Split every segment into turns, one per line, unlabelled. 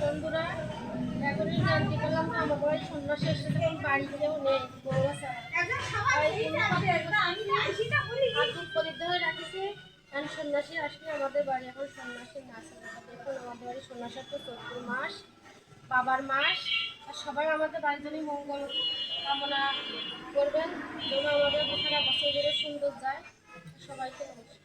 বন্ধুরা, এখনই জানতে পারলাম যে আমার বড় সন্ন্যাসী এসে বাড়িতেও নেই, বউরা ছাড়া ধরে রাখেছে। এখন সন্ন্যাসী আসলে আমাদের বাড়ি এখন সন্ন্যাসী নাচ। দেখুন আমাদের বাড়ি সন্ন্যাসী তো 14 মাস বাবার মাস। আর সবাই আমাদের বাড়ির জন্য মঙ্গল কামনা করবেন, যেন আমাদের সারা বছর ধরে সুন্দর যায়। সবাইকে নমস্কার।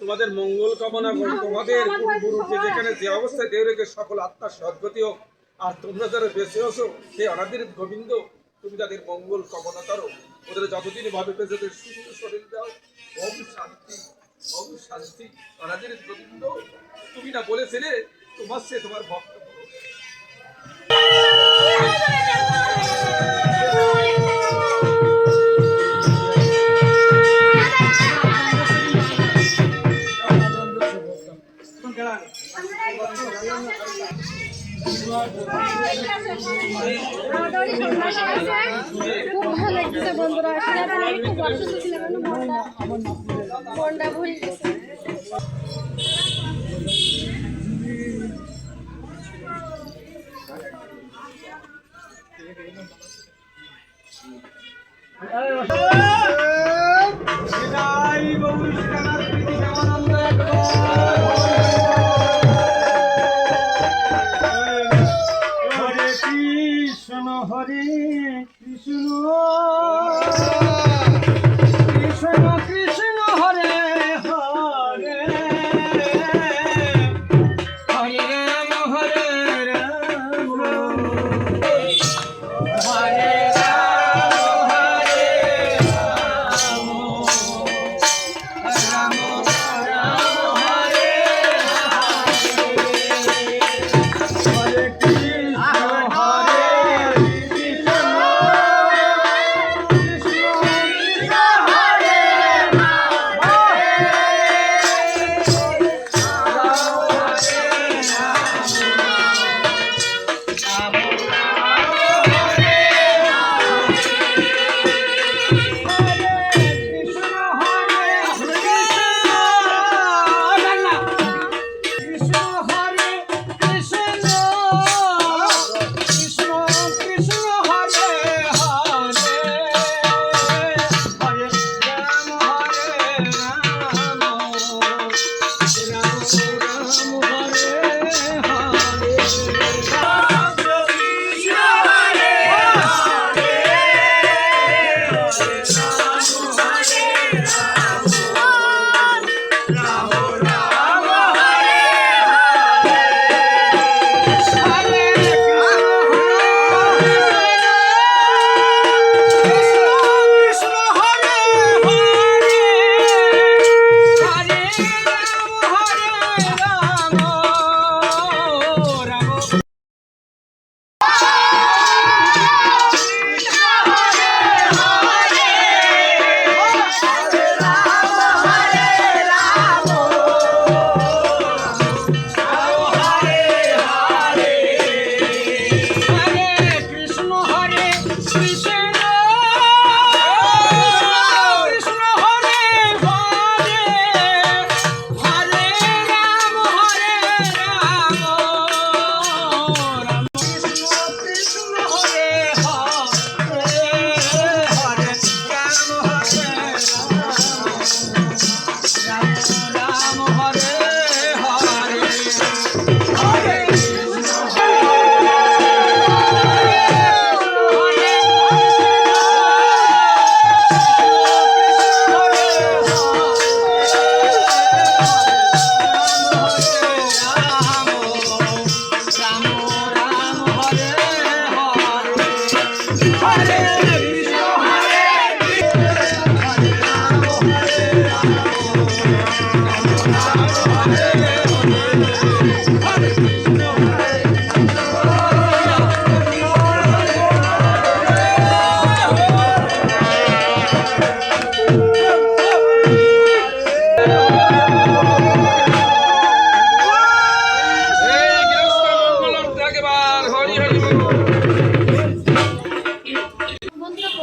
তোমাদের মঙ্গল কামনা করি, তোমাদের পূর্বপুরুষে যেখানে যে অবস্থায় দেহ রেখে সকল আত্মার সদ্গতি হোক। আর তোমরা যারা বেঁচে আছো সেই অনাদির গোবিন্দ, তুমি যাদের মঙ্গল কামনা করো, ওদের যতদিন ভাবে পেয়েছে সুস্থ শরীর দাও। ওম শান্তি, ওম শান্তি। অনাদির গোবিন্দ, তুমি না বলেছিলে তোমার সে তোমার ভক্ত
খুব ভালো লাগছে বন্ধুরা। আসলে খুব অসুস্থ ছিলাম, মনটা ভরে গেছে।
হরে কৃষ্ণ কৃষ্ণ কৃষ্ণ হরে হরে হরে রাম হরে রাম হরে রাম হরে রাম রাম রাম হরে হরে কৃষ্ণ হরে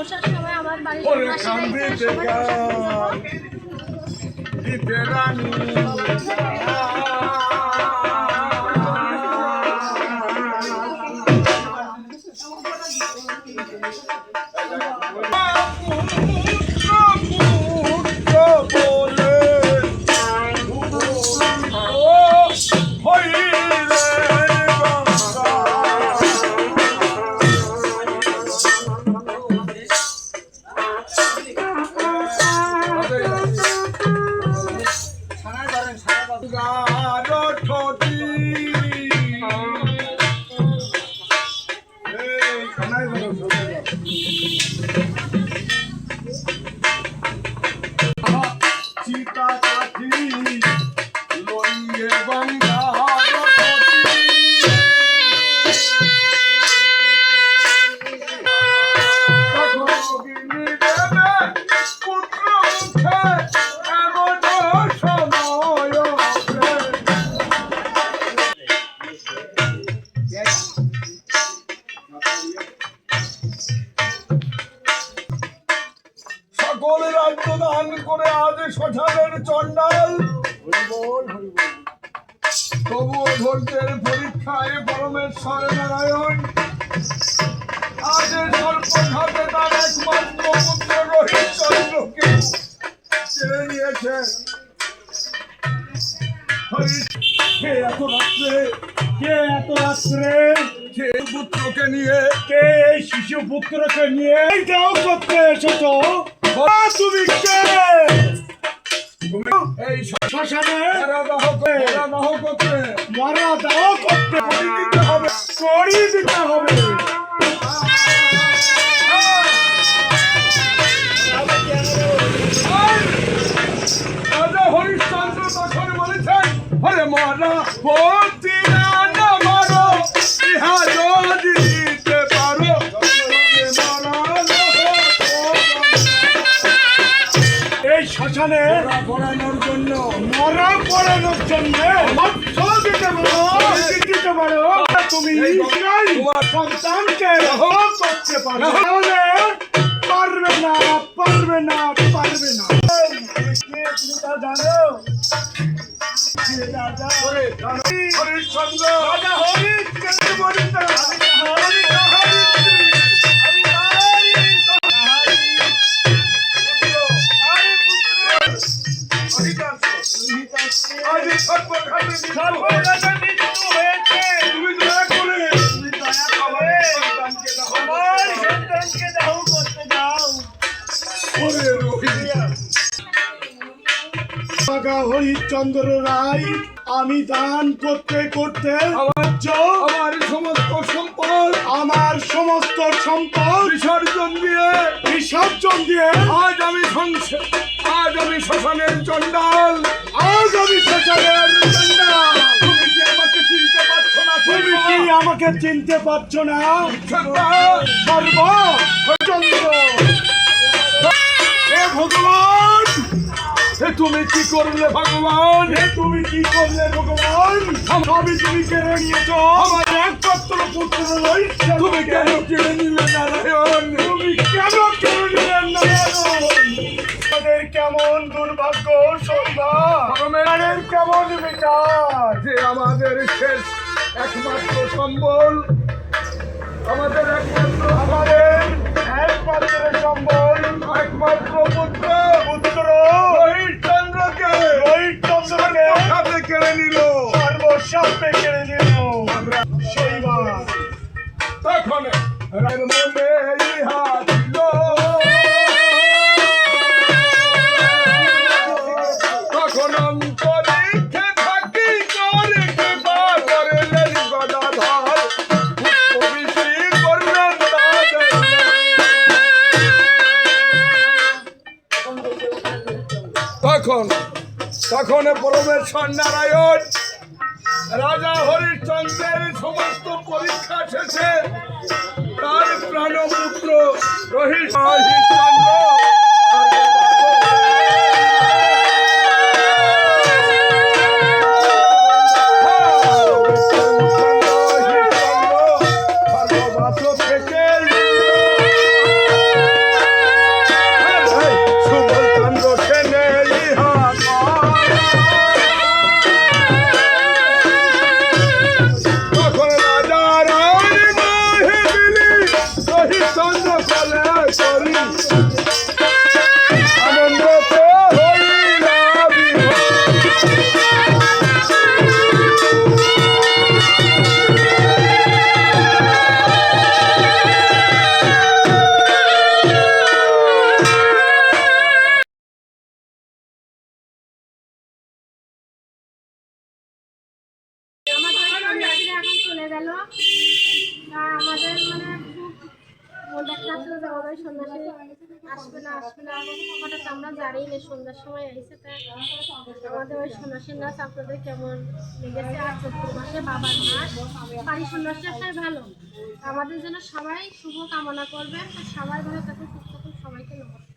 বসার সময় আমার বাড়ির
ওরে
মাসি
কান্দি
বাড়িতে সবাই বসার
দিতে রানী সকল রাজ্য দান করে আজ শ্মশানের চণ্ডাল তবুও ধৈর্যের পরীক্ষায় পরমেশ্বর নারায়ণ আজ সর্বঘাতে তার একমাত্র পুত্র রহিতচন্দ্রকে ছেড়ে নিয়েছে। কে এত রাত্রে কে পুত্রকে নিয়ে
কে এই শিশু পুত্রকে নিয়ে এইটাও করতে এসেছো? তুমি কে?
এই
শ্মশানে
দাহ করতে
মারা দাও করতে
দিতে হবে।
করিয়ে দিতে হবে।
রাজা হরিশ্চন্দ্র তখন বলেছেন, আরে মারা ভক্তি না মারো ইহা যদি দিতে পারো
এই শ্মশানে
পড়ানোর জন্য
মরা পড়ানোর জন্য দিতে পারো তুমি
তোমার
সন্তানকে করতে পারো। তাহলে পারবে না তুমি তা জানো? রাজা
হরিশ্চন্দ্র
রাজা হরিশ্চন্দ্র বলিত সর্বঘাতে মৃত্যু হয়েছে।
তুমি দয়া করে
তুমি দয়া করে আমার সন্তানকে দাহ করতে দাও।
ওরে রোহিণী
হরিশ্চন্দ্র রায়, আমি দান করতে করতে
আমার সমস্ত সম্পদ
আমার সমস্ত সম্পদ
বিসর্জন দিয়ে আজ আমি শ্মশানের চণ্ডাল। তুমি কি আমাকে চিনতে পারছো না?
তুমি কি আমাকে চিনতে পারছো না? সর্বচন্দ্র হে ভগবান,
তুমি কি করলে ভগবান?
তুমি কি করলে ভগবান? সবই তুমি কেড়ে নিয়েছো। আমার একমাত্র পুত্র রয়েছে,
তুমি কেন কেড়ে নিলে নারায়ণ?
তুমি কেন কেড়ে নিলেন নারায়ণ? আমাদের কেমন দুর্ভাগ্য সন্ধ্যা, আমাদের কেমন বিচার
যে আমাদের শেষ একমাত্র সম্বল, আমাদের
একমাত্র সম্বল,
একমাত্র পুত্র
হরিশ্চন্দ্রকে
হাতে কেড়ে নিল।
সর্বস্বাপে কেড়ে নিল। সেইবার
তখন রায়ের মনে ইহা ছিল, তখন অন্তরিক্ষে থাকি করে কৃপা করলেন গদাধর, পুষ্পবৃষ্টি করলেন তাদের। তখন পরমেশ্বর নারায়ণ রাজা হরিশ্চন্দ্রের সমস্ত পরীক্ষা শেষে তার প্রাণপুত্র হরিশ্চন্দ্র থেকে
আসবে না হঠাৎ আমরা জানি না, সন্ধ্যার সময় আইসে। তা আমাদের ওই সন্ন্যাসীর নাচ আপনাদের কেমন লেগেছে? আর চৈত্র মাসে বাবার মাস, বাড়ি সন্ন্যাসী আসাই ভালো। আমাদের জন্য সবাই শুভ কামনা করবেন, সবাই ভালো থাকুন, সুস্থ থাকুন, সবাইকে নমস্কার।